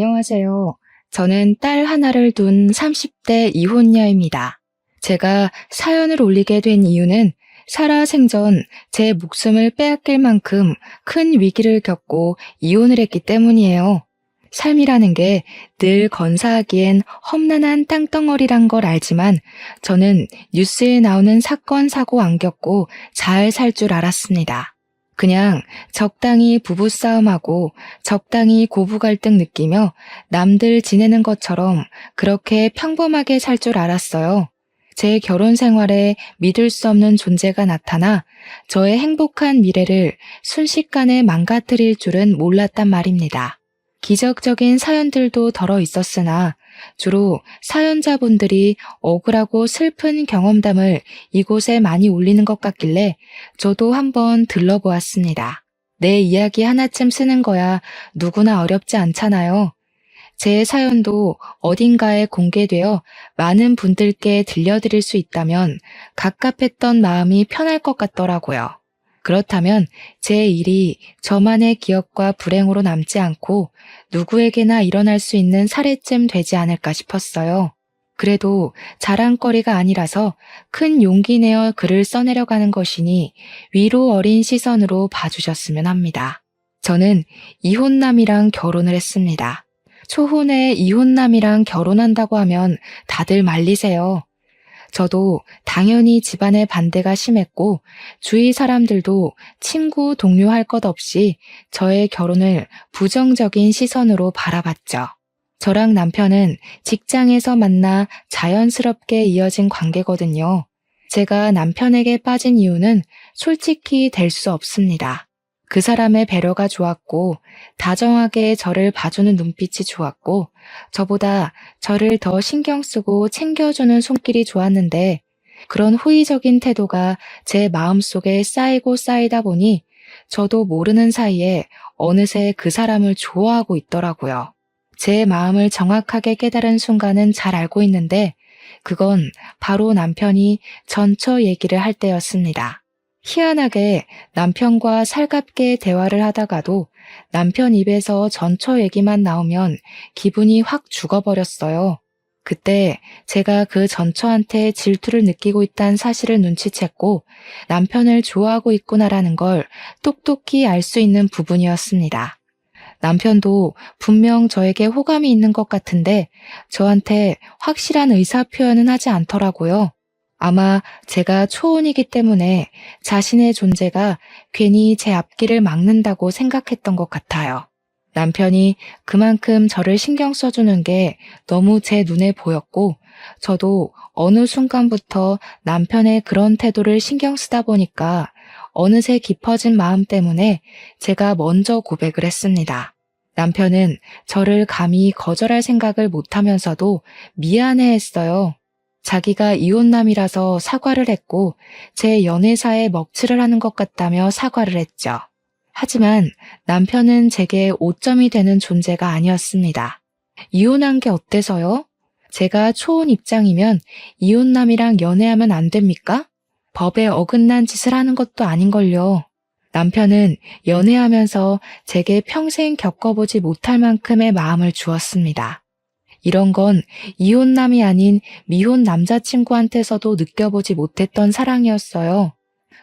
안녕하세요. 저는 딸 하나를 둔 30대 이혼녀입니다. 제가 사연을 올리게 된 이유는 살아생전 제 목숨을 빼앗길 만큼 큰 위기를 겪고 이혼을 했기 때문이에요. 삶이라는 게 늘 건사하기엔 험난한 땅덩어리란 걸 알지만 저는 뉴스에 나오는 사건, 사고 안 겪고 잘 살 줄 알았습니다. 그냥 적당히 부부싸움하고 적당히 고부 갈등 느끼며 남들 지내는 것처럼 그렇게 평범하게 살 줄 알았어요. 제 결혼 생활에 믿을 수 없는 존재가 나타나 저의 행복한 미래를 순식간에 망가뜨릴 줄은 몰랐단 말입니다. 기적적인 사연들도 덜어 있었으나 주로 사연자분들이 억울하고 슬픈 경험담을 이곳에 많이 올리는 것 같길래 저도 한번 들러보았습니다. 내 이야기 하나쯤 쓰는 거야 누구나 어렵지 않잖아요. 제 사연도 어딘가에 공개되어 많은 분들께 들려드릴 수 있다면 갑갑했던 마음이 편할 것 같더라고요. 그렇다면 제 일이 저만의 기억과 불행으로 남지 않고 누구에게나 일어날 수 있는 사례쯤 되지 않을까 싶었어요. 그래도 자랑거리가 아니라서 큰 용기 내어 글을 써내려가는 것이니 위로 어린 시선으로 봐주셨으면 합니다. 저는 이혼남이랑 결혼을 했습니다. 초혼에 이혼남이랑 결혼한다고 하면 다들 말리세요. 저도 당연히 집안의 반대가 심했고 주위 사람들도 친구, 동료 할 것 없이 저의 결혼을 부정적인 시선으로 바라봤죠. 저랑 남편은 직장에서 만나 자연스럽게 이어진 관계거든요. 제가 남편에게 빠진 이유는 솔직히 될 수 없습니다. 그 사람의 배려가 좋았고 다정하게 저를 봐주는 눈빛이 좋았고 저보다 저를 더 신경 쓰고 챙겨주는 손길이 좋았는데 그런 호의적인 태도가 제 마음속에 쌓이고 쌓이다 보니 저도 모르는 사이에 어느새 그 사람을 좋아하고 있더라고요. 제 마음을 정확하게 깨달은 순간은 잘 알고 있는데 그건 바로 남편이 전처 얘기를 할 때였습니다. 희한하게 남편과 살갑게 대화를 하다가도 남편 입에서 전처 얘기만 나오면 기분이 확 죽어버렸어요. 그때 제가 그 전처한테 질투를 느끼고 있다는 사실을 눈치챘고 남편을 좋아하고 있구나라는 걸 똑똑히 알 수 있는 부분이었습니다. 남편도 분명 저에게 호감이 있는 것 같은데 저한테 확실한 의사 표현은 하지 않더라고요. 아마 제가 초혼이기 때문에 자신의 존재가 괜히 제 앞길을 막는다고 생각했던 것 같아요. 남편이 그만큼 저를 신경 써주는 게 너무 제 눈에 보였고 저도 어느 순간부터 남편의 그런 태도를 신경 쓰다 보니까 어느새 깊어진 마음 때문에 제가 먼저 고백을 했습니다. 남편은 저를 감히 거절할 생각을 못하면서도 미안해했어요. 자기가 이혼남이라서 사과를 했고 제 연애사에 먹칠을 하는 것 같다며 사과를 했죠. 하지만 남편은 제게 오점이 되는 존재가 아니었습니다. 이혼한 게 어때서요? 제가 초혼 입장이면 이혼남이랑 연애하면 안 됩니까? 법에 어긋난 짓을 하는 것도 아닌걸요. 남편은 연애하면서 제게 평생 겪어보지 못할 만큼의 마음을 주었습니다. 이런 건 이혼남이 아닌 미혼 남자친구한테서도 느껴보지 못했던 사랑이었어요.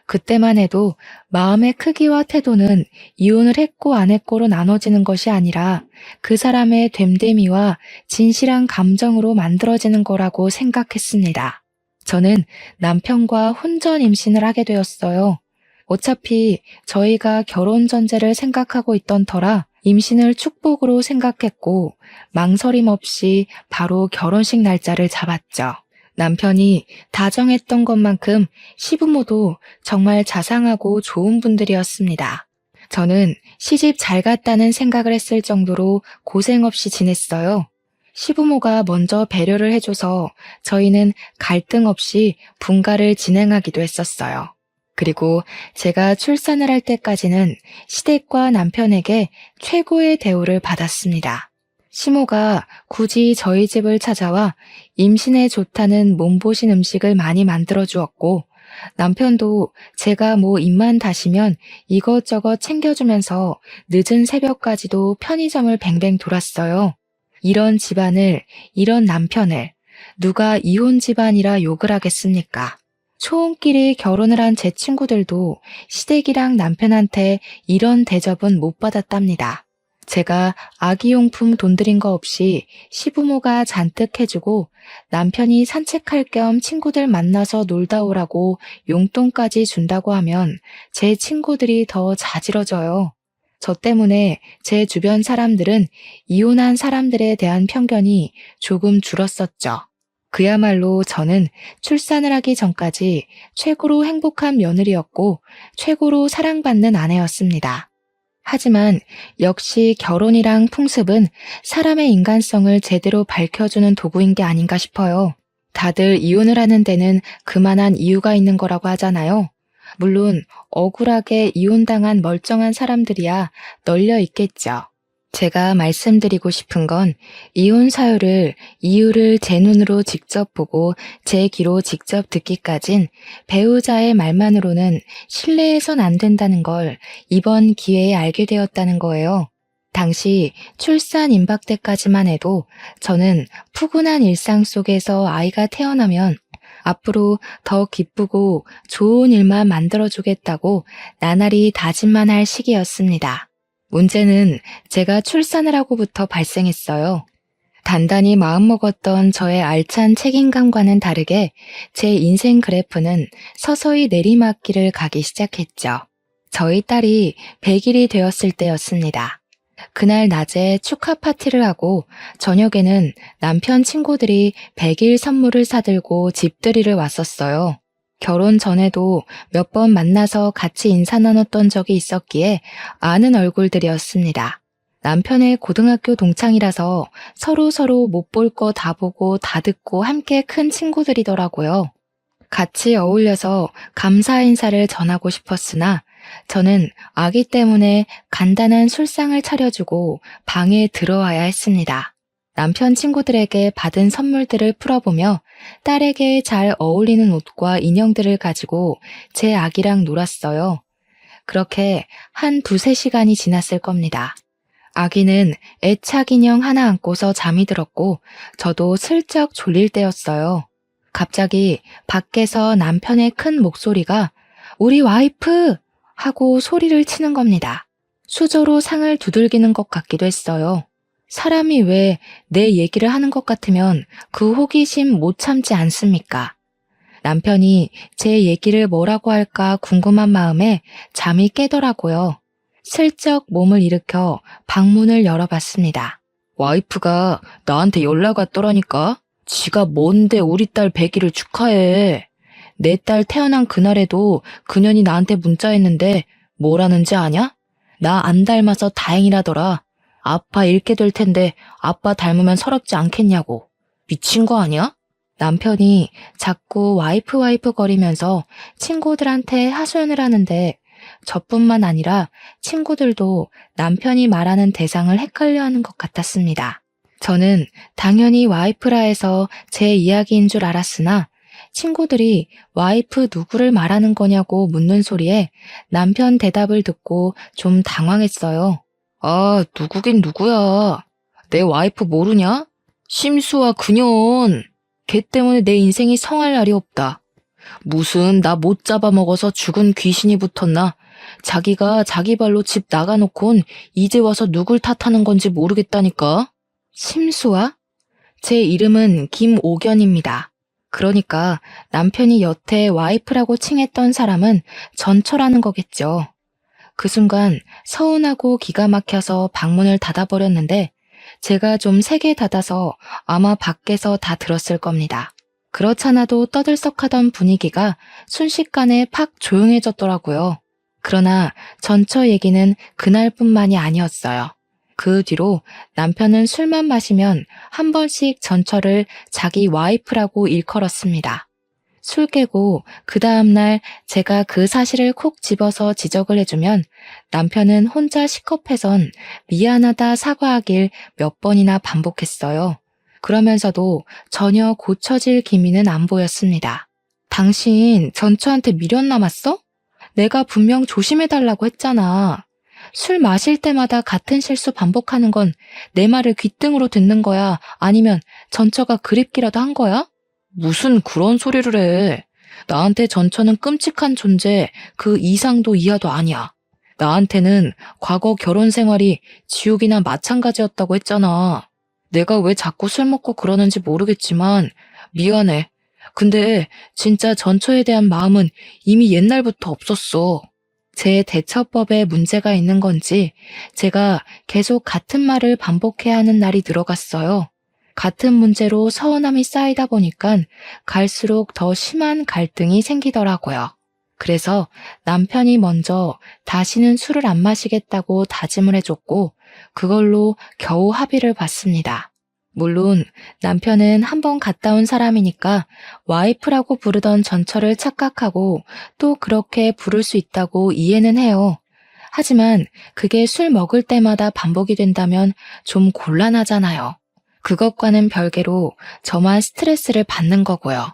그때만 해도 마음의 크기와 태도는 이혼을 했고 안 했고로 나눠지는 것이 아니라 그 사람의 됨됨이와 진실한 감정으로 만들어지는 거라고 생각했습니다. 저는 남편과 혼전 임신을 하게 되었어요. 어차피 저희가 결혼 전제를 생각하고 있던 터라 임신을 축복으로 생각했고 망설임 없이 바로 결혼식 날짜를 잡았죠. 남편이 다정했던 것만큼 시부모도 정말 자상하고 좋은 분들이었습니다. 저는 시집 잘 갔다는 생각을 했을 정도로 고생 없이 지냈어요. 시부모가 먼저 배려를 해줘서 저희는 갈등 없이 분가를 진행하기도 했었어요. 그리고 제가 출산을 할 때까지는 시댁과 남편에게 최고의 대우를 받았습니다. 시모가 굳이 저희 집을 찾아와 임신에 좋다는 몸보신 음식을 많이 만들어 주었고 남편도 제가 뭐 입만 다시면 이것저것 챙겨주면서 늦은 새벽까지도 편의점을 뱅뱅 돌았어요. 이런 집안을, 이런 남편을 누가 이혼 집안이라 욕을 하겠습니까? 초혼끼리 결혼을 한 제 친구들도 시댁이랑 남편한테 이런 대접은 못 받았답니다. 제가 아기용품 돈 들인 거 없이 시부모가 잔뜩 해주고 남편이 산책할 겸 친구들 만나서 놀다 오라고 용돈까지 준다고 하면 제 친구들이 더 자지러져요. 저 때문에 제 주변 사람들은 이혼한 사람들에 대한 편견이 조금 줄었었죠. 그야말로 저는 출산을 하기 전까지 최고로 행복한 며느리였고 최고로 사랑받는 아내였습니다. 하지만 역시 결혼이랑 풍습은 사람의 인간성을 제대로 밝혀주는 도구인 게 아닌가 싶어요. 다들 이혼을 하는 데는 그만한 이유가 있는 거라고 하잖아요. 물론 억울하게 이혼당한 멀쩡한 사람들이야 널려 있겠죠. 제가 말씀드리고 싶은 건 이혼 사유를, 이유를 제 눈으로 직접 보고 제 귀로 직접 듣기까진 배우자의 말만으로는 신뢰해선 안 된다는 걸 이번 기회에 알게 되었다는 거예요. 당시 출산 임박 때까지만 해도 저는 푸근한 일상 속에서 아이가 태어나면 앞으로 더 기쁘고 좋은 일만 만들어주겠다고 나날이 다짐만 할 시기였습니다. 문제는 제가 출산을 하고부터 발생했어요. 단단히 마음먹었던 저의 알찬 책임감과는 다르게 제 인생 그래프는 서서히 내리막길을 가기 시작했죠. 저희 딸이 100일이 되었을 때였습니다. 그날 낮에 축하 파티를 하고 저녁에는 남편 친구들이 100일 선물을 사들고 집들이를 왔었어요. 결혼 전에도 몇 번 만나서 같이 인사 나눴던 적이 있었기에 아는 얼굴들이었습니다. 남편의 고등학교 동창이라서 서로 못 볼 거 다 보고 다 듣고 함께 큰 친구들이더라고요. 같이 어울려서 감사 인사를 전하고 싶었으나 저는 아기 때문에 간단한 술상을 차려주고 방에 들어와야 했습니다. 남편 친구들에게 받은 선물들을 풀어보며 딸에게 잘 어울리는 옷과 인형들을 가지고 제 아기랑 놀았어요. 그렇게 한 2-3시간이 지났을 겁니다. 아기는 애착 인형 하나 안고서 잠이 들었고 저도 슬쩍 졸릴 때였어요. 갑자기 밖에서 남편의 큰 목소리가 "우리 와이프!" 하고 소리를 치는 겁니다. 수저로 상을 두들기는 것 같기도 했어요. 사람이 왜 내 얘기를 하는 것 같으면 그 호기심 못 참지 않습니까? 남편이 제 얘기를 뭐라고 할까 궁금한 마음에 잠이 깨더라고요. 슬쩍 몸을 일으켜 방문을 열어봤습니다. 와이프가 나한테 연락 왔더라니까. 지가 뭔데 우리 딸 100일을 축하해. 내 딸 태어난 그날에도 그년이 나한테 문자했는데 뭐라는지 아냐? 나 안 닮아서 다행이라더라. 아빠 잃게 될 텐데 아빠 닮으면 서럽지 않겠냐고. 미친 거 아니야? 남편이 자꾸 와이프 거리면서 친구들한테 하소연을 하는데 저뿐만 아니라 친구들도 남편이 말하는 대상을 헷갈려하는 것 같았습니다. 저는 당연히 와이프라 해서 제 이야기인 줄 알았으나 친구들이 와이프 누구를 말하는 거냐고 묻는 소리에 남편 대답을 듣고 좀 당황했어요. 아, 누구긴 누구야. 내 와이프 모르냐? 심수와 그년. 걔 때문에 내 인생이 성할 날이 없다. 무슨 나 못 잡아먹어서 죽은 귀신이 붙었나? 자기가 자기 발로 집 나가놓곤 이제 와서 누굴 탓하는 건지 모르겠다니까. 심수아? 제 이름은 김옥연입니다. 그러니까 남편이 여태 와이프라고 칭했던 사람은 전처라는 거겠죠. 그 순간 서운하고 기가 막혀서 방문을 닫아버렸는데 제가 좀 세게 닫아서 아마 밖에서 다 들었을 겁니다. 그렇잖아도 떠들썩하던 분위기가 순식간에 팍 조용해졌더라고요. 그러나 전처 얘기는 그날뿐만이 아니었어요. 그 뒤로 남편은 술만 마시면 한 번씩 전처를 자기 와이프라고 일컬었습니다. 술 깨고 그 다음날 제가 그 사실을 콕 집어서 지적을 해주면 남편은 혼자 시겁해선 미안하다 사과하길 몇 번이나 반복했어요. 그러면서도 전혀 고쳐질 기미는 안 보였습니다. 당신 전처한테 미련 남았어? 내가 분명 조심해달라고 했잖아. 술 마실 때마다 같은 실수 반복하는 건 내 말을 귓등으로 듣는 거야? 아니면 전처가 그립기라도 한 거야? 무슨 그런 소리를 해. 나한테 전처는 끔찍한 존재, 그 이상도 이하도 아니야. 나한테는 과거 결혼 생활이 지옥이나 마찬가지였다고 했잖아. 내가 왜 자꾸 술 먹고 그러는지 모르겠지만 미안해. 근데 진짜 전처에 대한 마음은 이미 옛날부터 없었어. 제 대처법에 문제가 있는 건지 제가 계속 같은 말을 반복해야 하는 날이 늘어갔어요. 같은 문제로 서운함이 쌓이다 보니까 갈수록 더 심한 갈등이 생기더라고요. 그래서 남편이 먼저 다시는 술을 안 마시겠다고 다짐을 해줬고 그걸로 겨우 합의를 봤습니다. 물론 남편은 한 번 갔다 온 사람이니까 와이프라고 부르던 전처를 착각하고 또 그렇게 부를 수 있다고 이해는 해요. 하지만 그게 술 먹을 때마다 반복이 된다면 좀 곤란하잖아요. 그것과는 별개로 저만 스트레스를 받는 거고요.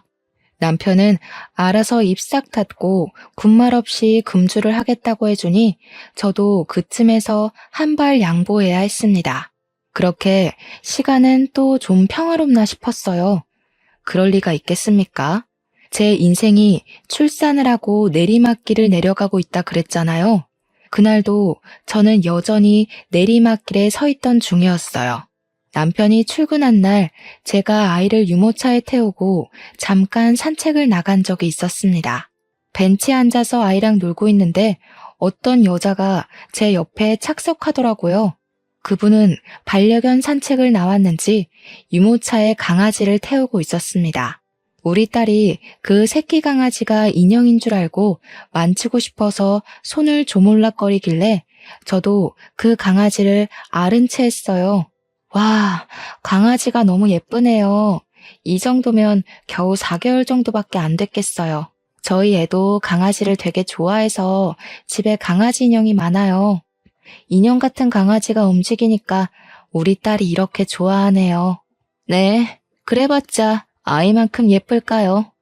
남편은 알아서 입 싹 닫고 군말 없이 금주를 하겠다고 해주니 저도 그쯤에서 한 발 양보해야 했습니다. 그렇게 시간은 또 좀 평화롭나 싶었어요. 그럴 리가 있겠습니까? 제 인생이 출산을 하고 내리막길을 내려가고 있다 그랬잖아요. 그날도 저는 여전히 내리막길에 서 있던 중이었어요. 남편이 출근한 날 제가 아이를 유모차에 태우고 잠깐 산책을 나간 적이 있었습니다. 벤치에 앉아서 아이랑 놀고 있는데 어떤 여자가 제 옆에 착석하더라고요. 그분은 반려견 산책을 나왔는지 유모차에 강아지를 태우고 있었습니다. 우리 딸이 그 새끼 강아지가 인형인 줄 알고 만지고 싶어서 손을 조물락거리길래 저도 그 강아지를 아른 채 했어요. 와, 강아지가 너무 예쁘네요. 이 정도면 겨우 4개월 정도밖에 안 됐겠어요. 저희 애도 강아지를 되게 좋아해서 집에 강아지 인형이 많아요. 인형 같은 강아지가 움직이니까 우리 딸이 이렇게 좋아하네요. 네, 그래봤자 아이만큼 예쁠까요?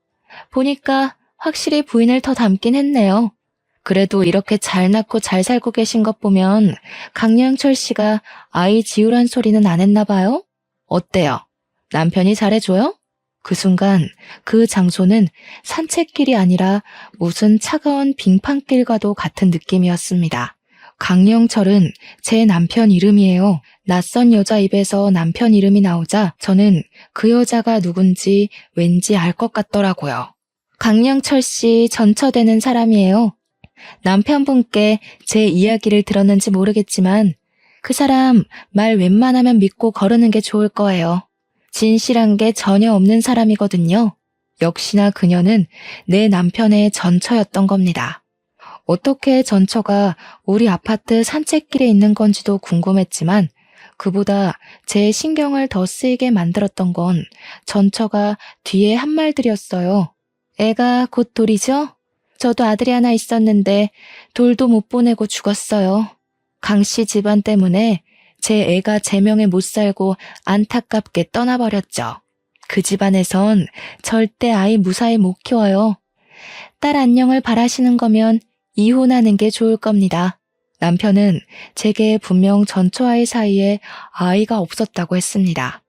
보니까 확실히 부인을 더 닮긴 했네요. 그래도 이렇게 잘 낳고 잘 살고 계신 것 보면 강영철 씨가 아이 지우란 소리는 안 했나 봐요? 어때요? 남편이 잘해줘요? 그 순간 그 장소는 산책길이 아니라 무슨 차가운 빙판길과도 같은 느낌이었습니다. 강영철은 제 남편 이름이에요. 낯선 여자 입에서 남편 이름이 나오자 저는 그 여자가 누군지 왠지 알 것 같더라고요. 강영철 씨 전처되는 사람이에요. 남편분께 제 이야기를 들었는지 모르겠지만 그 사람 말 웬만하면 믿고 거르는 게 좋을 거예요. 진실한 게 전혀 없는 사람이거든요. 역시나 그녀는 내 남편의 전처였던 겁니다. 어떻게 전처가 우리 아파트 산책길에 있는 건지도 궁금했지만 그보다 제 신경을 더 쓰이게 만들었던 건 전처가 뒤에 한 말들이었어요. 애가 곧 돌이죠? 저도 아들이 하나 있었는데 돌도 못 보내고 죽었어요. 강씨 집안 때문에 제 애가 제 명에 못 살고 안타깝게 떠나버렸죠. 그 집안에선 절대 아이 무사히 못 키워요. 딸 안녕을 바라시는 거면 이혼하는 게 좋을 겁니다. 남편은 제게 분명 전처아이 사이에 아이가 없었다고 했습니다.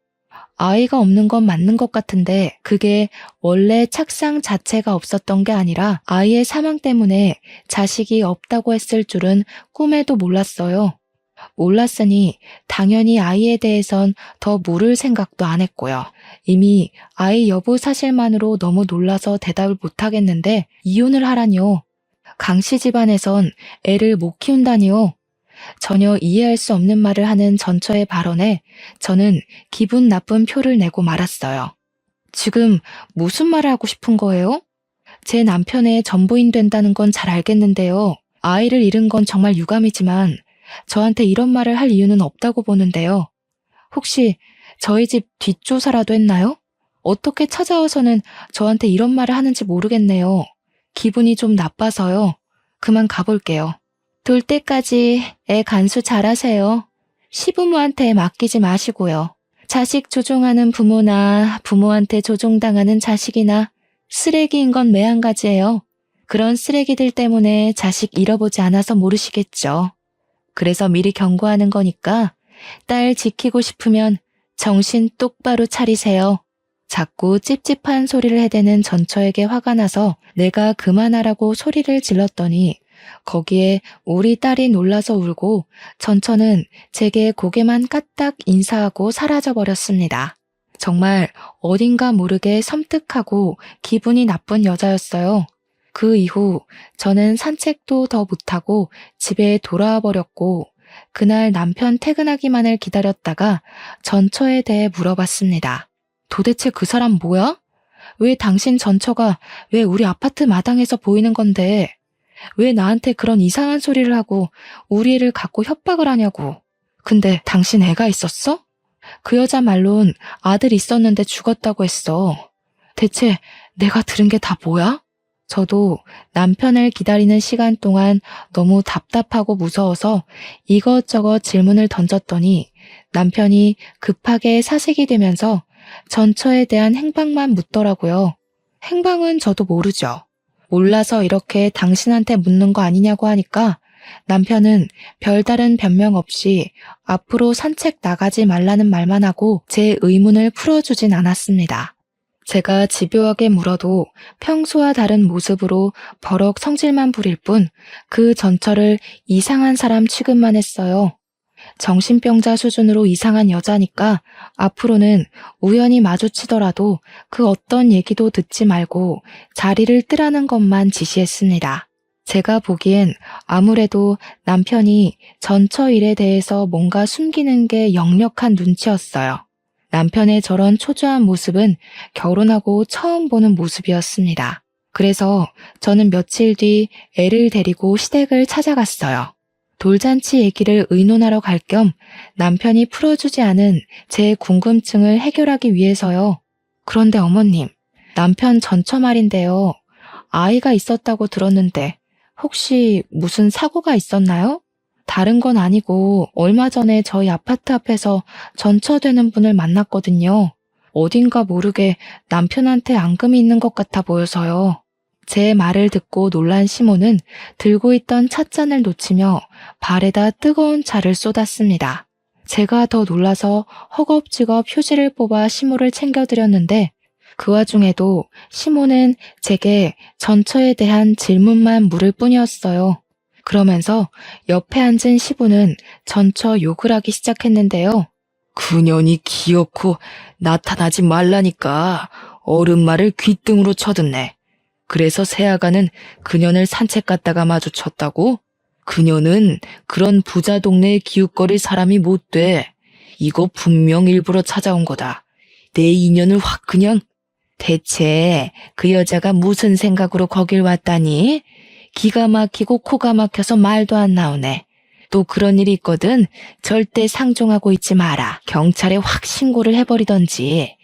아이가 없는 건 맞는 것 같은데 그게 원래 착상 자체가 없었던 게 아니라 아이의 사망 때문에 자식이 없다고 했을 줄은 꿈에도 몰랐어요. 몰랐으니 당연히 아이에 대해선 더 물을 생각도 안 했고요. 이미 아이 여부 사실만으로 너무 놀라서 대답을 못 하겠는데 이혼을 하라니요. 강씨 집안에선 애를 못 키운다니요. 전혀 이해할 수 없는 말을 하는 전처의 발언에 저는 기분 나쁜 표를 내고 말았어요. 지금 무슨 말을 하고 싶은 거예요? 제 남편의 전부인 된다는 건 잘 알겠는데요. 아이를 잃은 건 정말 유감이지만 저한테 이런 말을 할 이유는 없다고 보는데요. 혹시 저희 집 뒷조사라도 했나요? 어떻게 찾아와서는 저한테 이런 말을 하는지 모르겠네요. 기분이 좀 나빠서요. 그만 가볼게요. 돌 때까지 애 간수 잘하세요. 시부모한테 맡기지 마시고요. 자식 조종하는 부모나 부모한테 조종당하는 자식이나 쓰레기인 건 매한가지예요. 그런 쓰레기들 때문에 자식 잃어보지 않아서 모르시겠죠. 그래서 미리 경고하는 거니까 딸 지키고 싶으면 정신 똑바로 차리세요. 자꾸 찝찝한 소리를 해대는 전처에게 화가 나서 내가 그만하라고 소리를 질렀더니 거기에 우리 딸이 놀라서 울고 전처는 제게 고개만 까딱 인사하고 사라져버렸습니다. 정말 어딘가 모르게 섬뜩하고 기분이 나쁜 여자였어요. 그 이후 저는 산책도 더 못하고 집에 돌아와 버렸고 그날 남편 퇴근하기만을 기다렸다가 전처에 대해 물어봤습니다. 도대체 그 사람 뭐야? 왜 당신 전처가 왜 우리 아파트 마당에서 보이는 건데 왜 나한테 그런 이상한 소리를 하고 우리 애를 갖고 협박을 하냐고. 근데 당신 애가 있었어? 그 여자 말론 아들 있었는데 죽었다고 했어. 대체 내가 들은 게 다 뭐야? 저도 남편을 기다리는 시간 동안 너무 답답하고 무서워서 이것저것 질문을 던졌더니 남편이 급하게 사색이 되면서 전처에 대한 행방만 묻더라고요. 행방은 저도 모르죠. 몰라서 이렇게 당신한테 묻는 거 아니냐고 하니까 남편은 별다른 변명 없이 앞으로 산책 나가지 말라는 말만 하고 제 의문을 풀어주진 않았습니다. 제가 집요하게 물어도 평소와 다른 모습으로 버럭 성질만 부릴 뿐 그 전처를 이상한 사람 취급만 했어요. 정신병자 수준으로 이상한 여자니까 앞으로는 우연히 마주치더라도 그 어떤 얘기도 듣지 말고 자리를 뜨라는 것만 지시했습니다. 제가 보기엔 아무래도 남편이 전처 일에 대해서 뭔가 숨기는 게 역력한 눈치였어요. 남편의 저런 초조한 모습은 결혼하고 처음 보는 모습이었습니다. 그래서 저는 며칠 뒤 애를 데리고 시댁을 찾아갔어요. 돌잔치 얘기를 의논하러 갈 겸 남편이 풀어주지 않은 제 궁금증을 해결하기 위해서요. 그런데 어머님, 남편 전처 말인데요. 아이가 있었다고 들었는데 혹시 무슨 사고가 있었나요? 다른 건 아니고 얼마 전에 저희 아파트 앞에서 전처되는 분을 만났거든요. 어딘가 모르게 남편한테 앙금이 있는 것 같아 보여서요. 제 말을 듣고 놀란 시모는 들고 있던 찻잔을 놓치며 발에다 뜨거운 차를 쏟았습니다. 제가 더 놀라서 허겁지겁 휴지를 뽑아 시모를 챙겨드렸는데 그 와중에도 시모는 제게 전처에 대한 질문만 물을 뿐이었어요. 그러면서 옆에 앉은 시부는 전처 욕을 하기 시작했는데요. 그년이 기어코 나타나지 말라니까 어른 말을 귓등으로 쳐듣네. 그래서 새아가는 그년을 산책 갔다가 마주쳤다고? 그년은 그런 부자 동네에 기웃거릴 사람이 못 돼. 이거 분명 일부러 찾아온 거다. 내 인연을 확 그냥. 대체 그 여자가 무슨 생각으로 거길 왔다니? 기가 막히고 코가 막혀서 말도 안 나오네. 또 그런 일이 있거든 절대 상종하고 있지 마라. 경찰에 확 신고를 해버리던지.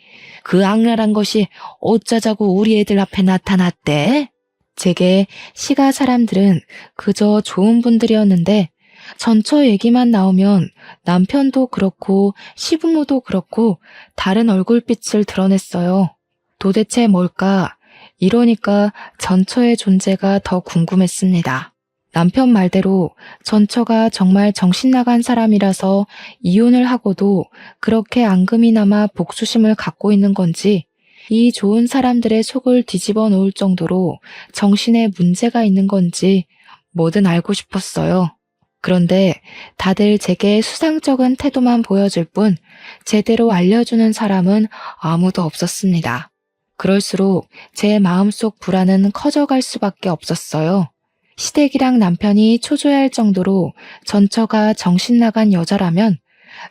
그 악랄한 것이 어쩌자고 우리 애들 앞에 나타났대? 제게 시가 사람들은 그저 좋은 분들이었는데 전처 얘기만 나오면 남편도 그렇고 시부모도 그렇고 다른 얼굴빛을 드러냈어요. 도대체 뭘까? 이러니까 전처의 존재가 더 궁금했습니다. 남편 말대로 전처가 정말 정신나간 사람이라서 이혼을 하고도 그렇게 앙금이 남아 복수심을 갖고 있는 건지 이 좋은 사람들의 속을 뒤집어 놓을 정도로 정신에 문제가 있는 건지 뭐든 알고 싶었어요. 그런데 다들 제게 수상쩍은 태도만 보여줄 뿐 제대로 알려주는 사람은 아무도 없었습니다. 그럴수록 제 마음속 불안은 커져갈 수밖에 없었어요. 시댁이랑 남편이 초조해할 정도로 전처가 정신나간 여자라면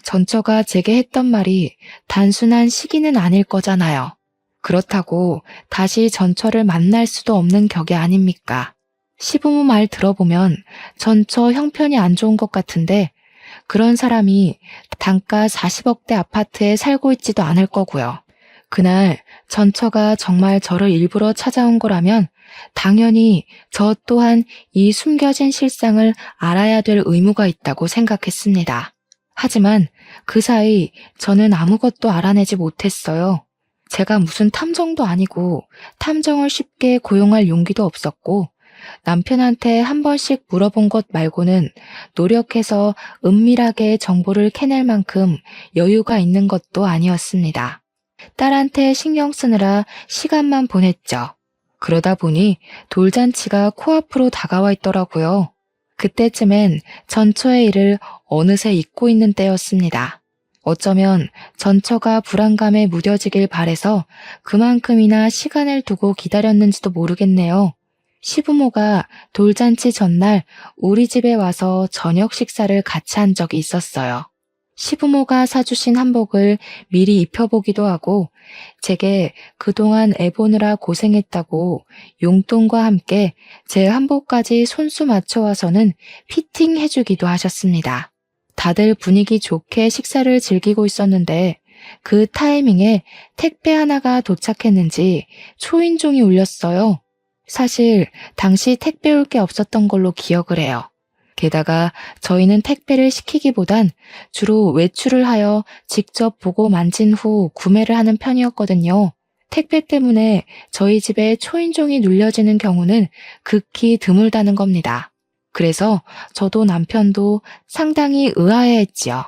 전처가 제게 했던 말이 단순한 시기는 아닐 거잖아요. 그렇다고 다시 전처를 만날 수도 없는 격이 아닙니까? 시부모 말 들어보면 전처 형편이 안 좋은 것 같은데 그런 사람이 단가 40억대 아파트에 살고 있지도 않을 거고요. 그날 전처가 정말 저를 일부러 찾아온 거라면 당연히 저 또한 이 숨겨진 실상을 알아야 될 의무가 있다고 생각했습니다. 하지만 그 사이 저는 아무것도 알아내지 못했어요. 제가 무슨 탐정도 아니고 탐정을 쉽게 고용할 용기도 없었고 남편한테 한 번씩 물어본 것 말고는 노력해서 은밀하게 정보를 캐낼 만큼 여유가 있는 것도 아니었습니다. 딸한테 신경 쓰느라 시간만 보냈죠. 그러다 보니 돌잔치가 코앞으로 다가와 있더라고요. 그때쯤엔 전처의 일을 어느새 잊고 있는 때였습니다. 어쩌면 전처가 불안감에 무뎌지길 바래서 그만큼이나 시간을 두고 기다렸는지도 모르겠네요. 시부모가 돌잔치 전날 우리 집에 와서 저녁 식사를 같이 한 적이 있었어요. 시부모가 사주신 한복을 미리 입혀보기도 하고 제게 그동안 애 보느라 고생했다고 용돈과 함께 제 한복까지 손수 맞춰와서는 피팅해주기도 하셨습니다. 다들 분위기 좋게 식사를 즐기고 있었는데 그 타이밍에 택배 하나가 도착했는지 초인종이 울렸어요. 사실 당시 택배 올 게 없었던 걸로 기억을 해요. 게다가 저희는 택배를 시키기보단 주로 외출을 하여 직접 보고 만진 후 구매를 하는 편이었거든요. 택배 때문에 저희 집에 초인종이 눌려지는 경우는 극히 드물다는 겁니다. 그래서 저도 남편도 상당히 의아해했지요.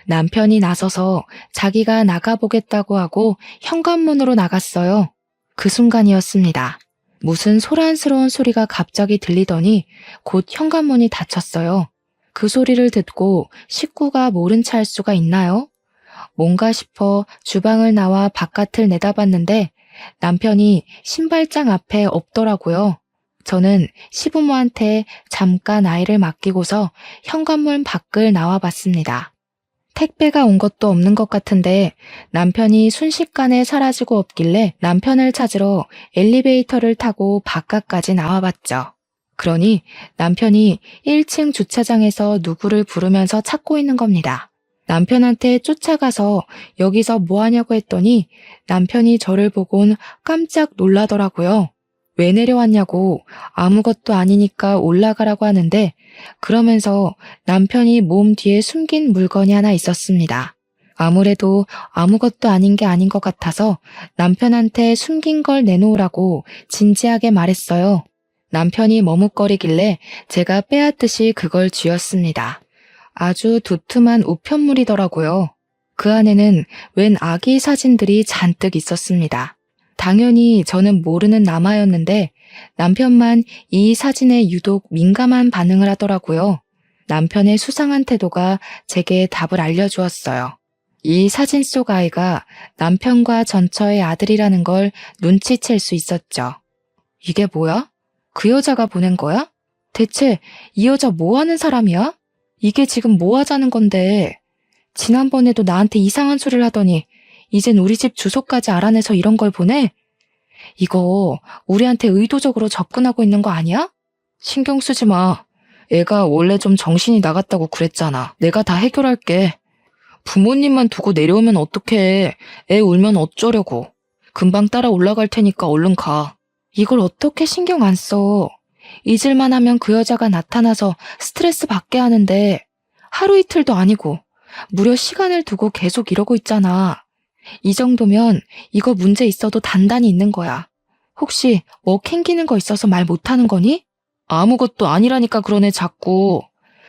남편이 나서서 자기가 나가보겠다고 하고 현관문으로 나갔어요. 그 순간이었습니다. 무슨 소란스러운 소리가 갑자기 들리더니 곧 현관문이 닫혔어요. 그 소리를 듣고 식구가 모른 체 할 수가 있나요? 뭔가 싶어 주방을 나와 바깥을 내다봤는데 남편이 신발장 앞에 없더라고요. 저는 시부모한테 잠깐 아이를 맡기고서 현관문 밖을 나와봤습니다. 택배가 온 것도 없는 것 같은데 남편이 순식간에 사라지고 없길래 남편을 찾으러 엘리베이터를 타고 바깥까지 나와봤죠. 그러니 남편이 1층 주차장에서 누구를 부르면서 찾고 있는 겁니다. 남편한테 쫓아가서 여기서 뭐 하냐고 했더니 남편이 저를 보곤 깜짝 놀라더라고요. 왜 내려왔냐고 아무것도 아니니까 올라가라고 하는데 그러면서 남편이 몸 뒤에 숨긴 물건이 하나 있었습니다. 아무래도 아무것도 아닌 게 아닌 것 같아서 남편한테 숨긴 걸 내놓으라고 진지하게 말했어요. 남편이 머뭇거리길래 제가 빼앗듯이 그걸 쥐었습니다. 아주 두툼한 우편물이더라고요. 그 안에는 웬 아기 사진들이 잔뜩 있었습니다. 당연히 저는 모르는 남아였는데 남편만 이 사진에 유독 민감한 반응을 하더라고요. 남편의 수상한 태도가 제게 답을 알려주었어요. 이 사진 속 아이가 남편과 전처의 아들이라는 걸 눈치챌 수 있었죠. 이게 뭐야? 그 여자가 보낸 거야? 대체 이 여자 뭐 하는 사람이야? 이게 지금 뭐 하자는 건데? 지난번에도 나한테 이상한 소리를 하더니 이젠 우리 집 주소까지 알아내서 이런 걸 보내? 이거 우리한테 의도적으로 접근하고 있는 거 아니야? 신경 쓰지 마. 애가 원래 좀 정신이 나갔다고 그랬잖아. 내가 다 해결할게. 부모님만 두고 내려오면 어떡해. 애 울면 어쩌려고. 금방 따라 올라갈 테니까 얼른 가. 이걸 어떻게 신경 안 써. 잊을만 하면 그 여자가 나타나서 스트레스 받게 하는데 하루 이틀도 아니고 무려 시간을 두고 계속 이러고 있잖아. 이 정도면 이거 문제 있어도 단단히 있는 거야. 혹시 뭐 캥기는 거 있어서 말 못하는 거니? 아무것도 아니라니까 그러네 자꾸.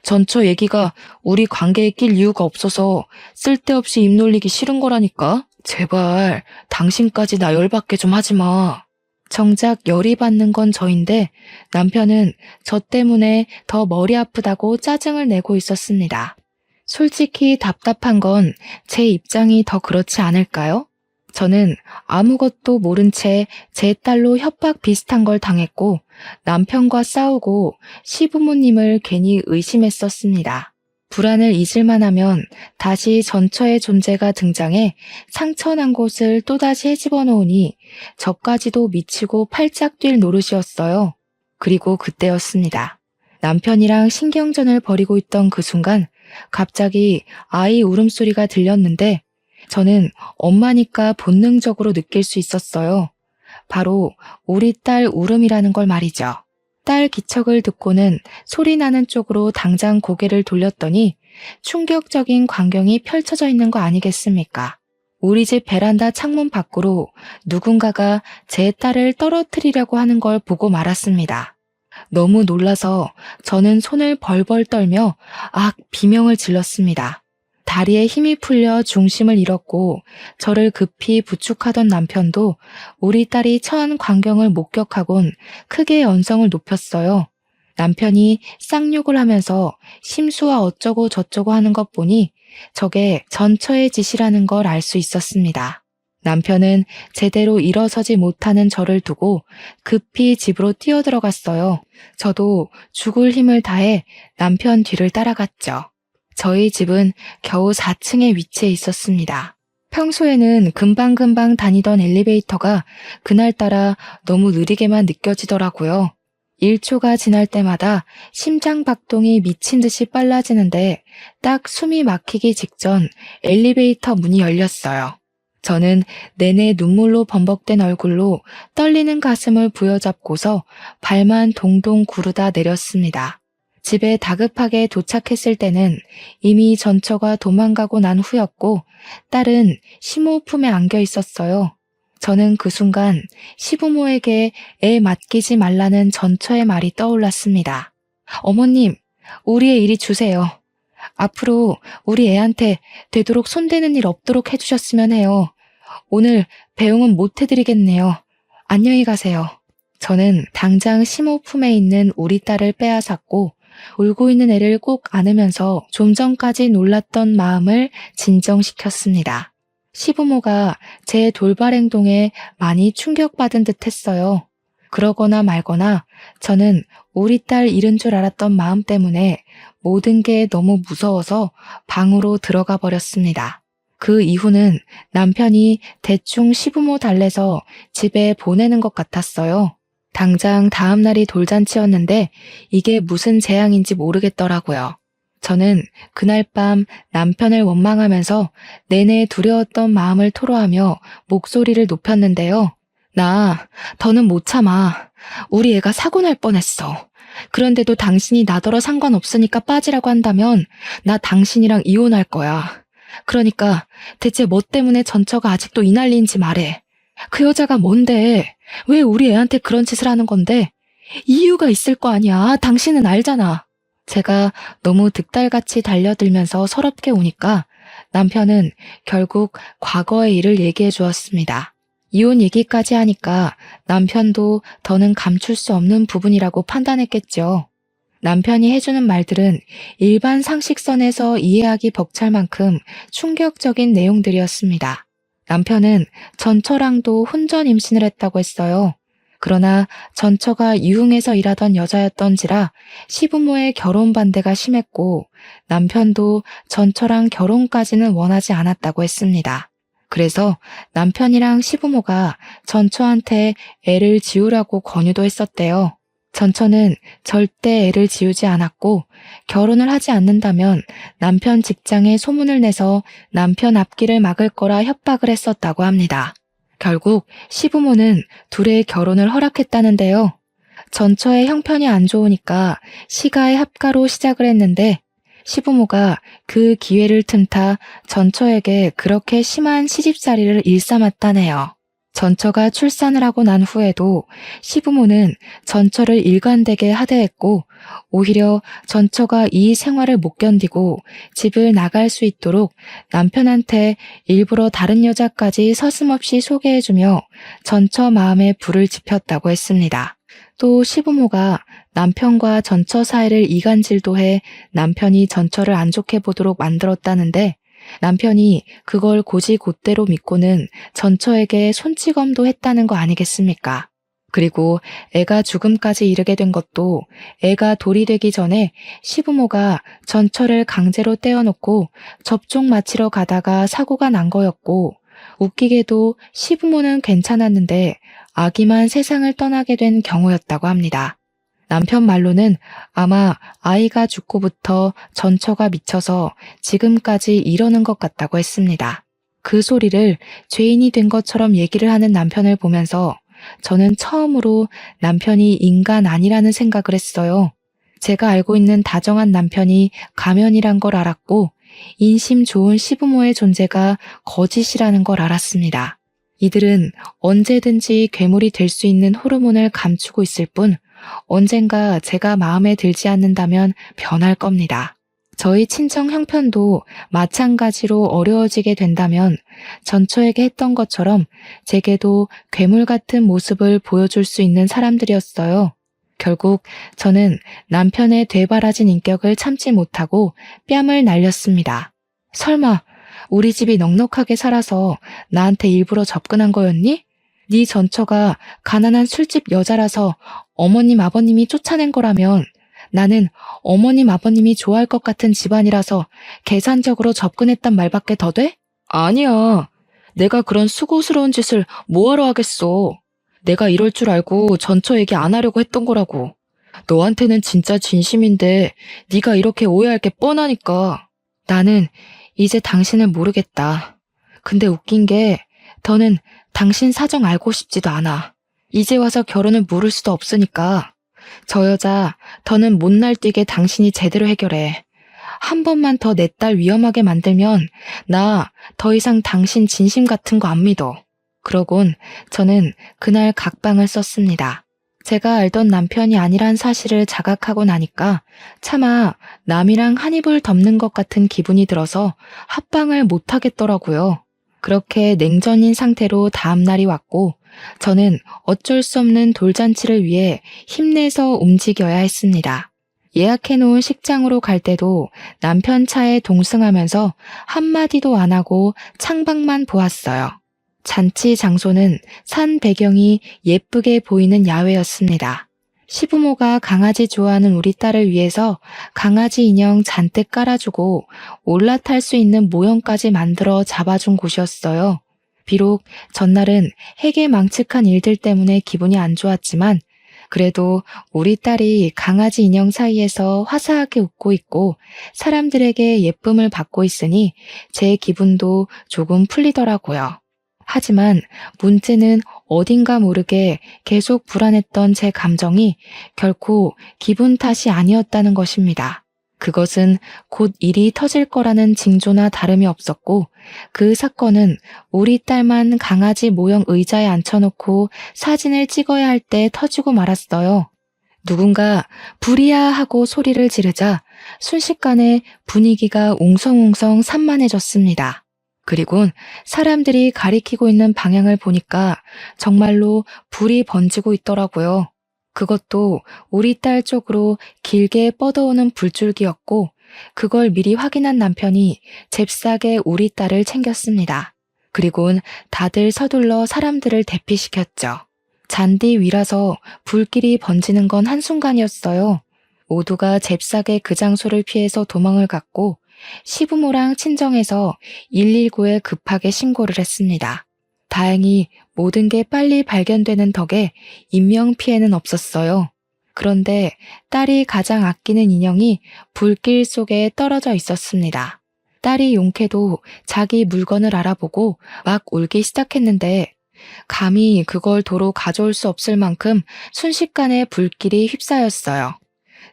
전처 얘기가 우리 관계에 낄 이유가 없어서 쓸데없이 입 놀리기 싫은 거라니까. 제발 당신까지 나 열받게 좀 하지 마. 정작 열이 받는 건 저인데 남편은 저 때문에 더 머리 아프다고 짜증을 내고 있었습니다. 솔직히 답답한 건 제 입장이 더 그렇지 않을까요? 저는 아무것도 모른 채 제 딸로 협박 비슷한 걸 당했고 남편과 싸우고 시부모님을 괜히 의심했었습니다. 불안을 잊을만 하면 다시 전처의 존재가 등장해 상처난 곳을 또다시 헤집어 놓으니 저까지도 미치고 팔짝 뛸 노릇이었어요. 그리고 그때였습니다. 남편이랑 신경전을 벌이고 있던 그 순간 갑자기 아이 울음소리가 들렸는데 저는 엄마니까 본능적으로 느낄 수 있었어요. 바로 우리 딸 울음이라는 걸 말이죠. 딸 기척을 듣고는 소리 나는 쪽으로 당장 고개를 돌렸더니 충격적인 광경이 펼쳐져 있는 거 아니겠습니까? 우리 집 베란다 창문 밖으로 누군가가 제 딸을 떨어뜨리려고 하는 걸 보고 말았습니다. 너무 놀라서 저는 손을 벌벌 떨며 비명을 질렀습니다. 다리에 힘이 풀려 중심을 잃었고 저를 급히 부축하던 남편도 우리 딸이 처한 광경을 목격하곤 크게 언성을 높였어요. 남편이 쌍욕을 하면서 심수와 어쩌고 저쩌고 하는 것 보니 저게 전처의 짓이라는 걸 알 수 있었습니다. 남편은 제대로 일어서지 못하는 저를 두고 급히 집으로 뛰어들어갔어요. 저도 죽을 힘을 다해 남편 뒤를 따라갔죠. 저희 집은 겨우 4층에 위치해 있었습니다. 평소에는 금방금방 다니던 엘리베이터가 그날따라 너무 느리게만 느껴지더라고요. 1초가 지날 때마다 심장 박동이 미친 듯이 빨라지는데 딱 숨이 막히기 직전 엘리베이터 문이 열렸어요. 저는 내내 눈물로 범벅된 얼굴로 떨리는 가슴을 부여잡고서 발만 동동 구르다 내렸습니다. 집에 다급하게 도착했을 때는 이미 전처가 도망가고 난 후였고 딸은 시모 품에 안겨 있었어요. 저는 그 순간 시부모에게 애 맡기지 말라는 전처의 말이 떠올랐습니다. 어머님, 우리의 이리 주세요. 앞으로 우리 애한테 되도록 손대는 일 없도록 해주셨으면 해요. 오늘 배웅은 못 해드리겠네요. 안녕히 가세요. 저는 당장 시모 품에 있는 우리 딸을 빼앗았고 울고 있는 애를 꼭 안으면서 좀 전까지 놀랐던 마음을 진정시켰습니다. 시부모가 제 돌발 행동에 많이 충격받은 듯 했어요. 그러거나 말거나 저는 우리 딸 잃은 줄 알았던 마음 때문에 모든 게 너무 무서워서 방으로 들어가 버렸습니다. 그 이후는 남편이 대충 시부모 달래서 집에 보내는 것 같았어요. 당장 다음 날이 돌잔치였는데 이게 무슨 재앙인지 모르겠더라고요. 저는 그날 밤 남편을 원망하면서 내내 두려웠던 마음을 토로하며 목소리를 높였는데요. 나 더는 못 참아. 우리 애가 사고 날 뻔했어. 그런데도 당신이 나더러 상관없으니까 빠지라고 한다면 나 당신이랑 이혼할 거야. 그러니까 대체 뭐 때문에 전처가 아직도 이 난리인지 말해. 그 여자가 뭔데? 왜 우리 애한테 그런 짓을 하는 건데? 이유가 있을 거 아니야. 당신은 알잖아. 제가 너무 득달같이 달려들면서 서럽게 우니까 남편은 결국 과거의 일을 얘기해 주었습니다. 이혼 얘기까지 하니까 남편도 더는 감출 수 없는 부분이라고 판단했겠죠. 남편이 해주는 말들은 일반 상식선에서 이해하기 벅찰 만큼 충격적인 내용들이었습니다. 남편은 전처랑도 혼전 임신을 했다고 했어요. 그러나 전처가 유흥에서 일하던 여자였던지라 시부모의 결혼 반대가 심했고 남편도 전처랑 결혼까지는 원하지 않았다고 했습니다. 그래서 남편이랑 시부모가 전처한테 애를 지우라고 권유도 했었대요. 전처는 절대 애를 지우지 않았고 결혼을 하지 않는다면 남편 직장에 소문을 내서 남편 앞길을 막을 거라 협박을 했었다고 합니다. 결국 시부모는 둘의 결혼을 허락했다는데요. 전처의 형편이 안 좋으니까 시가의 합가로 시작을 했는데 시부모가 그 기회를 틈타 전처에게 그렇게 심한 시집살이를 일삼았다네요. 전처가 출산을 하고 난 후에도 시부모는 전처를 일관되게 하대했고 오히려 전처가 이 생활을 못 견디고 집을 나갈 수 있도록 남편한테 일부러 다른 여자까지 서슴없이 소개해주며 전처 마음에 불을 지폈다고 했습니다. 또 시부모가 남편과 전처 사이를 이간질도 해 남편이 전처를 안 좋게 보도록 만들었다는데 남편이 그걸 곧이곧대로 믿고는 전처에게 손찌검도 했다는 거 아니겠습니까? 그리고 애가 죽음까지 이르게 된 것도 애가 돌이 되기 전에 시부모가 전처를 강제로 떼어놓고 접종 마치러 가다가 사고가 난 거였고 웃기게도 시부모는 괜찮았는데 아기만 세상을 떠나게 된 경우였다고 합니다. 남편 말로는 아마 아이가 죽고부터 전처가 미쳐서 지금까지 이러는 것 같다고 했습니다. 그 소리를 죄인이 된 것처럼 얘기를 하는 남편을 보면서 저는 처음으로 남편이 인간 아니라는 생각을 했어요. 제가 알고 있는 다정한 남편이 가면이란 걸 알았고 인심 좋은 시부모의 존재가 거짓이라는 걸 알았습니다. 이들은 언제든지 괴물이 될 수 있는 호르몬을 감추고 있을 뿐 언젠가 제가 마음에 들지 않는다면 변할 겁니다. 저희 친정 형편도 마찬가지로 어려워지게 된다면 전처에게 했던 것처럼 제게도 괴물 같은 모습을 보여줄 수 있는 사람들이었어요. 결국 저는 남편의 되바라진 인격을 참지 못하고 뺨을 날렸습니다. 설마 우리 집이 넉넉하게 살아서 나한테 일부러 접근한 거였니? 네 전처가 가난한 술집 여자라서 어머님 아버님이 쫓아낸 거라면 나는 어머님 아버님이 좋아할 것 같은 집안이라서 계산적으로 접근했단 말밖에 더 돼? 아니야. 내가 그런 수고스러운 짓을 뭐하러 하겠어. 내가 이럴 줄 알고 전처 얘기 안 하려고 했던 거라고. 너한테는 진짜 진심인데 네가 이렇게 오해할 게 뻔하니까. 나는 이제 당신을 모르겠다. 근데 웃긴 게 더는 당신 사정 알고 싶지도 않아. 이제 와서 결혼을 물을 수도 없으니까. 저 여자 더는 못 날뛰게 당신이 제대로 해결해. 한 번만 더 내 딸 위험하게 만들면 나 더 이상 당신 진심 같은 거 안 믿어. 그러곤 저는 그날 각방을 썼습니다. 제가 알던 남편이 아니란 사실을 자각하고 나니까 차마 남이랑 한 입을 덮는 것 같은 기분이 들어서 합방을 못 하겠더라고요. 그렇게 냉전인 상태로 다음 날이 왔고 저는 어쩔 수 없는 돌잔치를 위해 힘내서 움직여야 했습니다. 예약해놓은 식장으로 갈 때도 남편 차에 동승하면서 한마디도 안 하고 창밖만 보았어요. 잔치 장소는 산 배경이 예쁘게 보이는 야외였습니다. 시부모가 강아지 좋아하는 우리 딸을 위해서 강아지 인형 잔뜩 깔아주고 올라탈 수 있는 모형까지 만들어 잡아준 곳이었어요. 비록 전날은 해괴망측한 일들 때문에 기분이 안 좋았지만 그래도 우리 딸이 강아지 인형 사이에서 화사하게 웃고 있고 사람들에게 예쁨을 받고 있으니 제 기분도 조금 풀리더라고요. 하지만 문제는 어딘가 모르게 계속 불안했던 제 감정이 결코 기분 탓이 아니었다는 것입니다. 그것은 곧 일이 터질 거라는 징조나 다름이 없었고 그 사건은 우리 딸만 강아지 모형 의자에 앉혀놓고 사진을 찍어야 할 때 터지고 말았어요. 누군가 불이야 하고 소리를 지르자 순식간에 분위기가 웅성웅성 산만해졌습니다. 그리곤 사람들이 가리키고 있는 방향을 보니까 정말로 불이 번지고 있더라고요. 그것도 우리 딸 쪽으로 길게 뻗어오는 불줄기였고 그걸 미리 확인한 남편이 잽싸게 우리 딸을 챙겼습니다. 그리곤 다들 서둘러 사람들을 대피시켰죠. 잔디 위라서 불길이 번지는 건 한순간이었어요. 모두가 잽싸게 그 장소를 피해서 도망을 갔고 시부모랑 친정에서 119에 급하게 신고를 했습니다. 다행히 모든 게 빨리 발견되는 덕에 인명피해는 없었어요. 그런데 딸이 가장 아끼는 인형이 불길 속에 떨어져 있었습니다. 딸이 용케도 자기 물건을 알아보고 막 울기 시작했는데 감히 그걸 도로 가져올 수 없을 만큼 순식간에 불길이 휩싸였어요.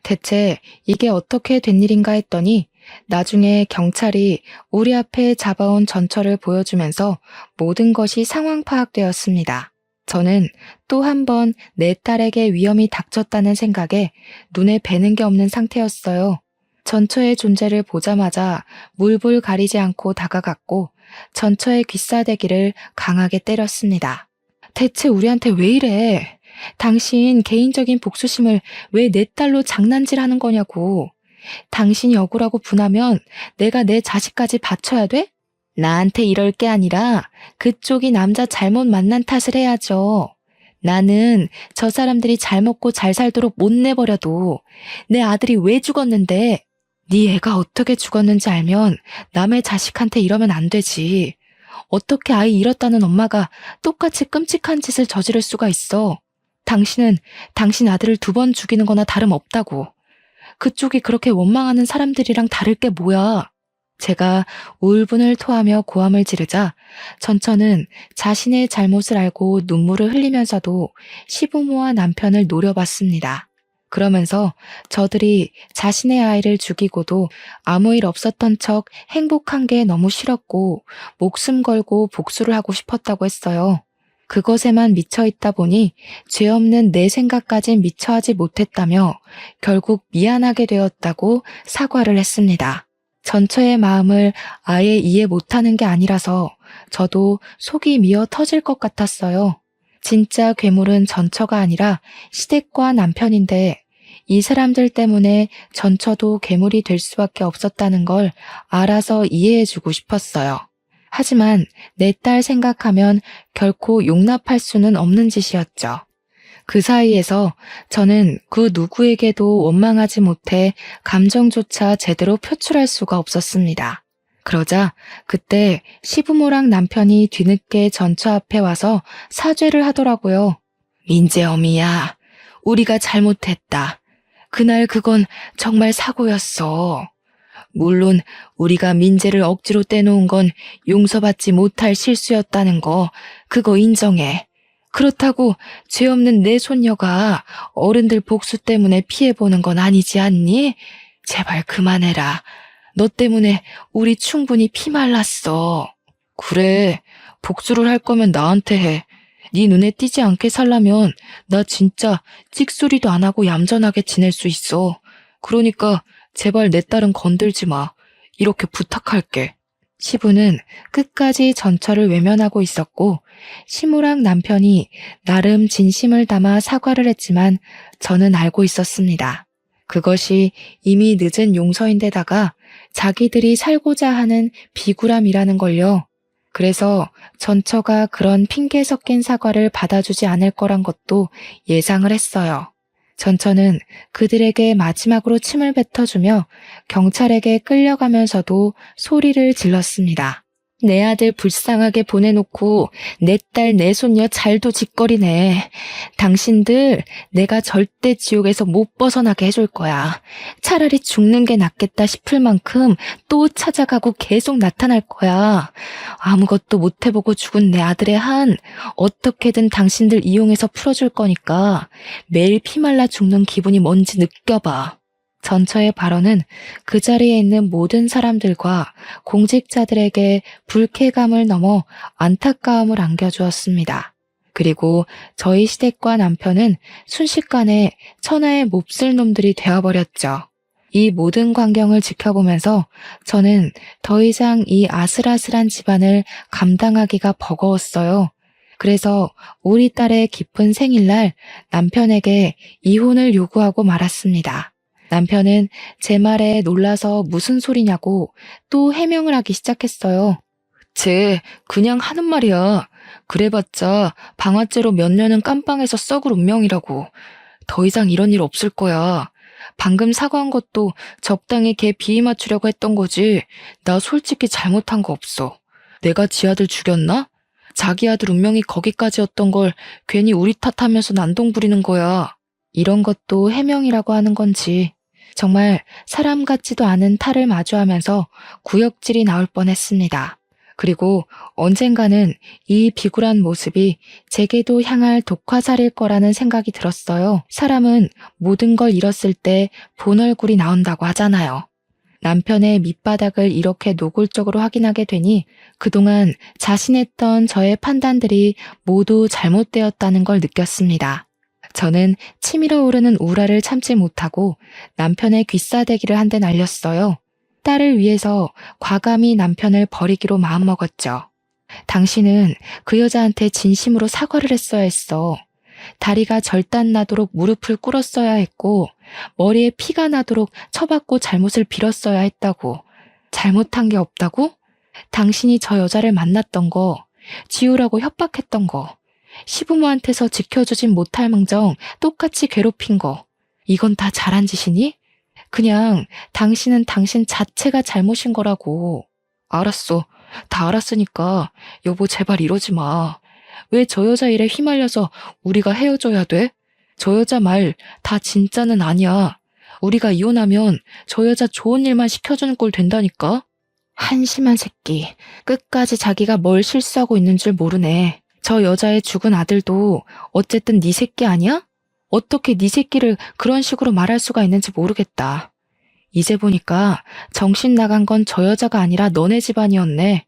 대체 이게 어떻게 된 일인가 했더니 나중에 경찰이 우리 앞에 잡아온 전처를 보여주면서 모든 것이 상황 파악되었습니다. 저는 또 한 번 내 딸에게 위험이 닥쳤다는 생각에 눈에 뵈는 게 없는 상태였어요. 전처의 존재를 보자마자 물불 가리지 않고 다가갔고 전처의 귀싸대기를 강하게 때렸습니다. 대체 우리한테 왜 이래? 당신 개인적인 복수심을 왜 내 딸로 장난질하는 거냐고. 당신이 억울하고 분하면 내가 내 자식까지 바쳐야 돼? 나한테 이럴 게 아니라 그쪽이 남자 잘못 만난 탓을 해야죠. 나는 저 사람들이 잘 먹고 잘 살도록 못 내버려도 내 아들이 왜 죽었는데 네 애가 어떻게 죽었는지 알면 남의 자식한테 이러면 안 되지. 어떻게 아이 잃었다는 엄마가 똑같이 끔찍한 짓을 저지를 수가 있어. 당신은 당신 아들을 2번 죽이는 거나 다름없다고. 그쪽이 그렇게 원망하는 사람들이랑 다를 게 뭐야. 제가 울분을 토하며 고함을 지르자 전처는 자신의 잘못을 알고 눈물을 흘리면서도 시부모와 남편을 노려봤습니다. 그러면서 저들이 자신의 아이를 죽이고도 아무 일 없었던 척 행복한 게 너무 싫었고 목숨 걸고 복수를 하고 싶었다고 했어요. 그것에만 미쳐 있다 보니 죄 없는 내 생각까진 미처 하지 못했다며 결국 미안하게 되었다고 사과를 했습니다. 전처의 마음을 아예 이해 못하는 게 아니라서 저도 속이 미어 터질 것 같았어요. 진짜 괴물은 전처가 아니라 시댁과 남편인데 이 사람들 때문에 전처도 괴물이 될 수밖에 없었다는 걸 알아서 이해해주고 싶었어요. 하지만 내 딸 생각하면 결코 용납할 수는 없는 짓이었죠. 그 사이에서 저는 그 누구에게도 원망하지 못해 감정조차 제대로 표출할 수가 없었습니다. 그러자 그때 시부모랑 남편이 뒤늦게 전처 앞에 와서 사죄를 하더라고요. 민재 어미야, 우리가 잘못했다. 그날 그건 정말 사고였어. 물론 우리가 민재를 억지로 떼놓은 건 용서받지 못할 실수였다는 거, 그거 인정해. 그렇다고 죄 없는 내 손녀가 어른들 복수 때문에 피해보는 건 아니지 않니? 제발 그만해라. 너 때문에 우리 충분히 피말랐어. 그래, 복수를 할 거면 나한테 해. 네 눈에 띄지 않게 살려면 나 진짜 찍소리도 안 하고 얌전하게 지낼 수 있어. 그러니까 제발 내 딸은 건들지 마. 이렇게 부탁할게. 시부는 끝까지 전처를 외면하고 있었고 시모랑 남편이 나름 진심을 담아 사과를 했지만 저는 알고 있었습니다. 그것이 이미 늦은 용서인데다가 자기들이 살고자 하는 비굴함이라는 걸요. 그래서 전처가 그런 핑계 섞인 사과를 받아주지 않을 거란 것도 예상을 했어요. 전처는 그들에게 마지막으로 침을 뱉어주며 경찰에게 끌려가면서도 소리를 질렀습니다. 내 아들 불쌍하게 보내놓고 내 딸 내 손녀 잘도 짓거리네. 당신들 내가 절대 지옥에서 못 벗어나게 해줄 거야. 차라리 죽는 게 낫겠다 싶을 만큼 또 찾아가고 계속 나타날 거야. 아무것도 못 해보고 죽은 내 아들의 한 어떻게든 당신들 이용해서 풀어줄 거니까 매일 피말라 죽는 기분이 뭔지 느껴봐. 전처의 발언은 그 자리에 있는 모든 사람들과 공직자들에게 불쾌감을 넘어 안타까움을 안겨주었습니다. 그리고 저희 시댁과 남편은 순식간에 천하의 몹쓸 놈들이 되어버렸죠. 이 모든 광경을 지켜보면서 저는 더 이상 이 아슬아슬한 집안을 감당하기가 버거웠어요. 그래서 우리 딸의 기쁜 생일날 남편에게 이혼을 요구하고 말았습니다. 남편은 제 말에 놀라서 무슨 소리냐고 또 해명을 하기 시작했어요. 쟤 그냥 하는 말이야. 그래봤자 방아쇠로 몇 년은 깜빵에서 썩을 운명이라고. 더 이상 이런 일 없을 거야. 방금 사과한 것도 적당히 걔 비위 맞추려고 했던 거지. 나 솔직히 잘못한 거 없어. 내가 지 아들 죽였나? 자기 아들 운명이 거기까지였던 걸 괜히 우리 탓하면서 난동 부리는 거야. 이런 것도 해명이라고 하는 건지 정말 사람 같지도 않은 탈을 마주하면서 구역질이 나올 뻔했습니다. 그리고 언젠가는 이 비굴한 모습이 제게도 향할 독화살일 거라는 생각이 들었어요. 사람은 모든 걸 잃었을 때 본 얼굴이 나온다고 하잖아요. 남편의 밑바닥을 이렇게 노골적으로 확인하게 되니 그동안 자신했던 저의 판단들이 모두 잘못되었다는 걸 느꼈습니다. 저는 치밀어 오르는 우라를 참지 못하고 남편의 귀싸대기를 한 대 날렸어요. 딸을 위해서 과감히 남편을 버리기로 마음먹었죠. 당신은 그 여자한테 진심으로 사과를 했어야 했어. 다리가 절단 나도록 무릎을 꿇었어야 했고 머리에 피가 나도록 쳐받고 잘못을 빌었어야 했다고. 잘못한 게 없다고? 당신이 저 여자를 만났던 거, 지우라고 협박했던 거, 시부모한테서 지켜주진 못할 망정 똑같이 괴롭힌 거, 이건 다 잘한 짓이니? 그냥 당신은 당신 자체가 잘못인 거라고. 알았어. 다 알았으니까 여보 제발 이러지 마. 왜 저 여자 일에 휘말려서 우리가 헤어져야 돼? 저 여자 말 다 진짜는 아니야. 우리가 이혼하면 저 여자 좋은 일만 시켜주는 꼴 된다니까? 한심한 새끼. 끝까지 자기가 뭘 실수하고 있는 줄 모르네. 저 여자의 죽은 아들도 어쨌든 네 새끼 아니야? 어떻게 네 새끼를 그런 식으로 말할 수가 있는지 모르겠다. 이제 보니까 정신 나간 건 저 여자가 아니라 너네 집안이었네.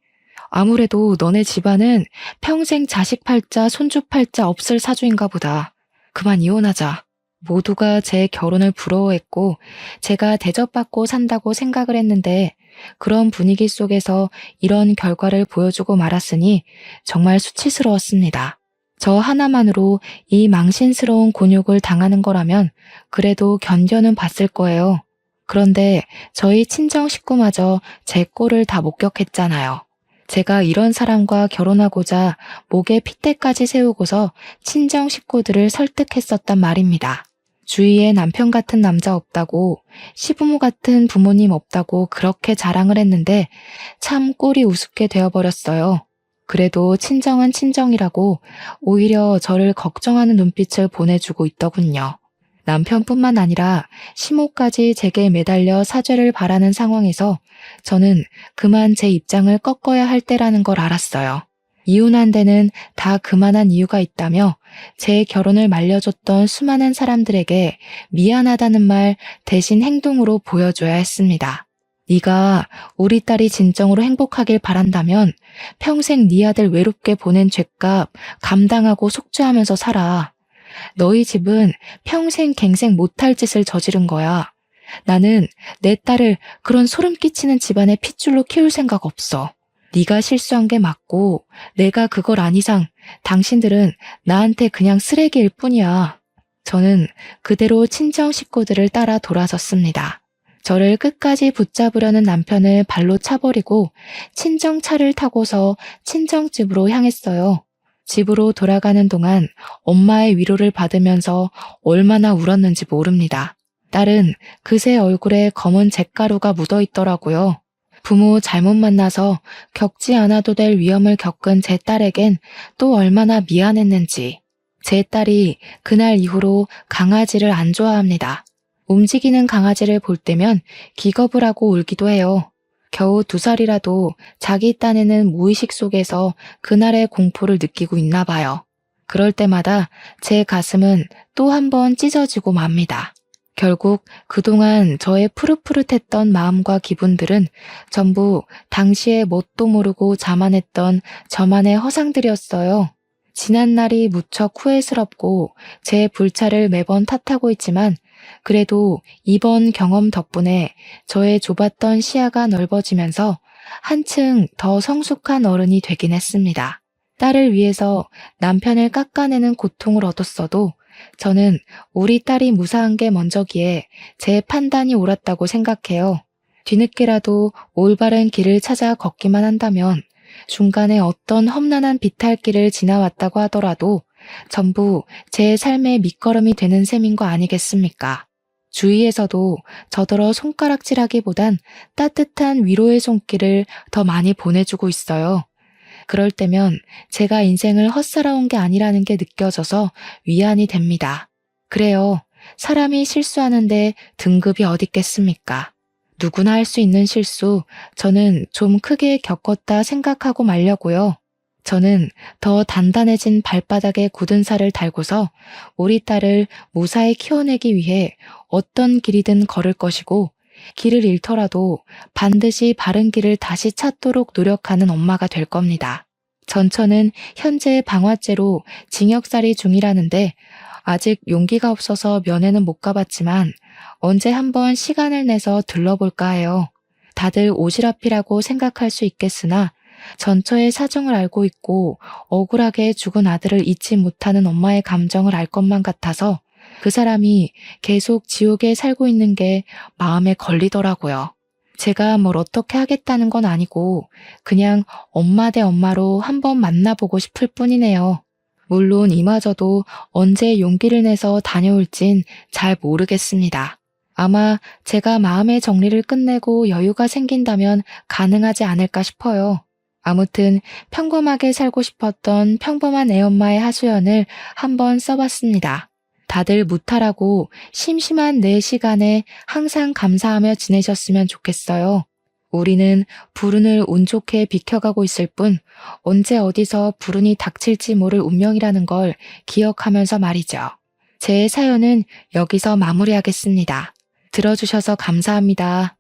아무래도 너네 집안은 평생 자식 팔자, 손주 팔자 없을 사주인가 보다. 그만 이혼하자. 모두가 제 결혼을 부러워했고 제가 대접받고 산다고 생각을 했는데 그런 분위기 속에서 이런 결과를 보여주고 말았으니 정말 수치스러웠습니다. 저 하나만으로 이 망신스러운 곤욕을 당하는 거라면 그래도 견뎌는 봤을 거예요. 그런데 저희 친정 식구마저 제 꼴을 다 목격했잖아요. 제가 이런 사람과 결혼하고자 목에 핏대까지 세우고서 친정 식구들을 설득했었단 말입니다. 주위에 남편 같은 남자 없다고, 시부모 같은 부모님 없다고 그렇게 자랑을 했는데 참 꼴이 우습게 되어버렸어요. 그래도 친정은 친정이라고 오히려 저를 걱정하는 눈빛을 보내주고 있더군요. 남편뿐만 아니라 시모까지 제게 매달려 사죄를 바라는 상황에서 저는 그만 제 입장을 꺾어야 할 때라는 걸 알았어요. 이혼한 데는 다 그만한 이유가 있다며 제 결혼을 말려줬던 수많은 사람들에게 미안하다는 말 대신 행동으로 보여줘야 했습니다. 네가 우리 딸이 진정으로 행복하길 바란다면 평생 네 아들 외롭게 보낸 죗값 감당하고 속죄하면서 살아. 너희 집은 평생 갱생 못할 짓을 저지른 거야. 나는 내 딸을 그런 소름 끼치는 집안의 핏줄로 키울 생각 없어. 네가 실수한 게 맞고 내가 그걸 안 이상 당신들은 나한테 그냥 쓰레기일 뿐이야. 저는 그대로 친정 식구들을 따라 돌아섰습니다. 저를 끝까지 붙잡으려는 남편을 발로 차버리고 친정차를 타고서 친정집으로 향했어요. 집으로 돌아가는 동안 엄마의 위로를 받으면서 얼마나 울었는지 모릅니다. 딸은 그새 얼굴에 검은 잿가루가 묻어 있더라고요. 부모 잘못 만나서 겪지 않아도 될 위험을 겪은 제 딸에겐 또 얼마나 미안했는지. 제 딸이 그날 이후로 강아지를 안 좋아합니다. 움직이는 강아지를 볼 때면 기겁을 하고 울기도 해요. 겨우 2살이라도 자기 딴에는 무의식 속에서 그날의 공포를 느끼고 있나 봐요. 그럴 때마다 제 가슴은 또 한 번 찢어지고 맙니다. 결국 그동안 저의 푸릇푸릇했던 마음과 기분들은 전부 당시에 뭣도 모르고 자만했던 저만의 허상들이었어요. 지난 날이 무척 후회스럽고 제 불찰을 매번 탓하고 있지만 그래도 이번 경험 덕분에 저의 좁았던 시야가 넓어지면서 한층 더 성숙한 어른이 되긴 했습니다. 딸을 위해서 남편을 깎아내는 고통을 얻었어도 저는 우리 딸이 무사한 게 먼저기에 제 판단이 옳았다고 생각해요. 뒤늦게라도 올바른 길을 찾아 걷기만 한다면 중간에 어떤 험난한 비탈길을 지나왔다고 하더라도 전부 제 삶의 밑거름이 되는 셈인 거 아니겠습니까? 주위에서도 저더러 손가락질하기보단 따뜻한 위로의 손길을 더 많이 보내주고 있어요. 그럴 때면 제가 인생을 헛살아온 게 아니라는 게 느껴져서 위안이 됩니다. 그래요. 사람이 실수하는데 등급이 어딨겠습니까? 누구나 할 수 있는 실수, 저는 좀 크게 겪었다 생각하고 말려고요. 저는 더 단단해진 발바닥에 굳은 살을 달고서 우리 딸을 무사히 키워내기 위해 어떤 길이든 걸을 것이고 길을 잃더라도 반드시 바른 길을 다시 찾도록 노력하는 엄마가 될 겁니다. 전처는 현재 방화죄로 징역살이 중이라는데 아직 용기가 없어서 면회는 못 가봤지만 언제 한번 시간을 내서 들러볼까 해요. 다들 오지랖이라고 생각할 수 있겠으나 전처의 사정을 알고 있고 억울하게 죽은 아들을 잊지 못하는 엄마의 감정을 알 것만 같아서 그 사람이 계속 지옥에 살고 있는 게 마음에 걸리더라고요. 제가 뭘 어떻게 하겠다는 건 아니고 그냥 엄마 대 엄마로 한번 만나보고 싶을 뿐이네요. 물론 이마저도 언제 용기를 내서 다녀올진 잘 모르겠습니다. 아마 제가 마음의 정리를 끝내고 여유가 생긴다면 가능하지 않을까 싶어요. 아무튼 평범하게 살고 싶었던 평범한 애엄마의 하소연을 한번 써봤습니다. 다들 무탈하고 심심한 내 시간에 항상 감사하며 지내셨으면 좋겠어요. 우리는 불운을 운 좋게 비켜가고 있을 뿐 언제 어디서 불운이 닥칠지 모를 운명이라는 걸 기억하면서 말이죠. 제 사연은 여기서 마무리하겠습니다. 들어주셔서 감사합니다.